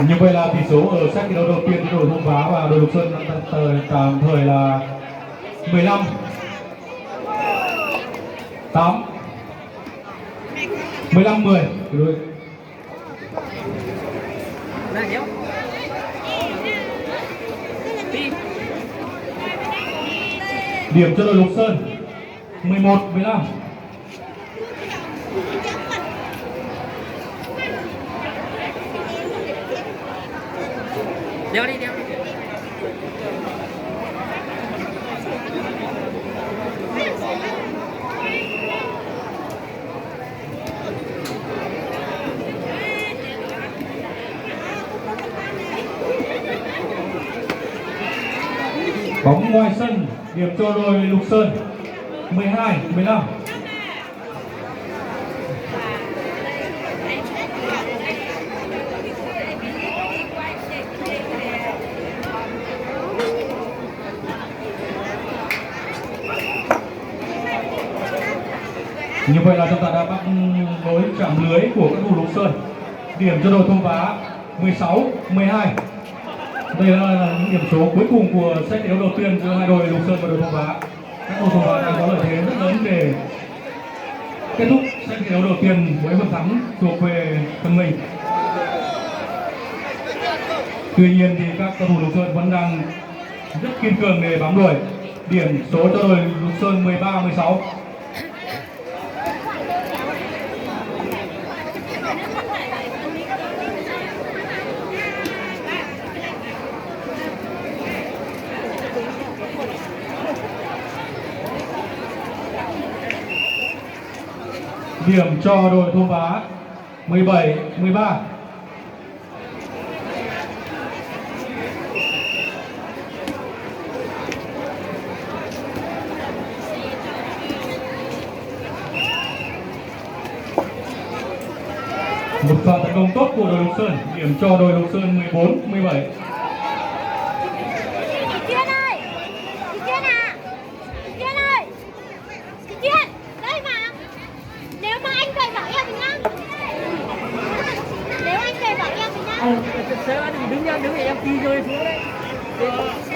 Như vậy là tỷ số ở set thi đấu đầu tiên đội Hồng Vá và đội Lục Sơn tạm thời là 15 8 15 10 đội điểm cho đội Lục Sơn 11 15. Đeo đi, đeo đi. Bóng ngoài sân, điểm cho đội Lục Sơn 12 15. Như vậy là chúng ta đã bắt nối chạm lưới của các thủ Lục Sơn. Điểm cho đội Thông Vá 16 12. Đây là những điểm số cuối cùng của set thi đấu đầu tiên giữa hai đội Lục Sơn và đội Thông Vá. Các đội Thông Vá đang có lợi thế rất lớn để kết thúc set thi đấu đầu tiên với phần thắng thuộc về phần mình. Tuy nhiên thì các cầu thủ Lục Sơn vẫn đang rất kiên cường để bám đuổi. Điểm số cho đội Lục Sơn 13 16. Điểm cho đội Thông Vá 17 13. Một pha tấn công tốt của đội Lục Sơn, điểm cho đội Lục Sơn 14 17. Đứng ra, đứng để em đi rơi xuống đấy.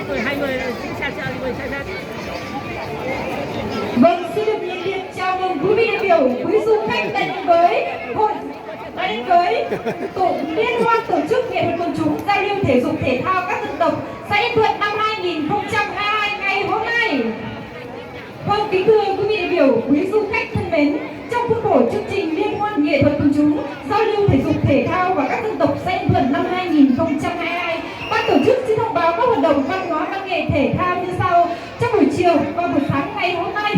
Rồi hai người xa người xa. Vâng, xin được nhiệt liệt chào mừng quý vị đại biểu, quý du khách đã đến với tổ liên hoan tổ chức nghệ thuật quần chúng giao lưu thể dục thể thao các dân tộc xã Yên Thuận năm 2022 ngày hôm nay. Vâng, kính thưa quý vị đại biểu, quý du khách thân mến, trong khuôn khổ chương trình liên hoan nghệ thuật quần chúng giao lưu thể dục thể thao và các dân tộc xã Yên Thuận năm 2022, ban tổ chức xin thông báo các hoạt động văn hóa văn nghệ thể thao như sau. Trong buổi chiều và buổi sáng ngày hôm nay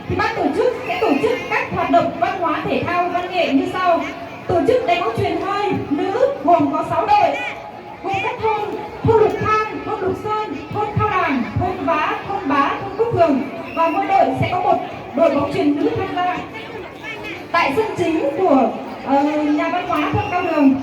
thì ban tổ chức sẽ tổ chức các hoạt động văn hóa thể thao văn nghệ như sau. Tổ chức đánh bóng chuyền hơi nữ gồm có 6 đội, gồm các thôn Lục Thang, thôn Lục Sơn, thôn Khao Đàn, thôn Vá, thôn Bá, thôn Cúc Phường, và mỗi đội sẽ có một đội bóng chuyền nữ tham gia. Tại sân chính của nhà văn hóa thôn Cao Đường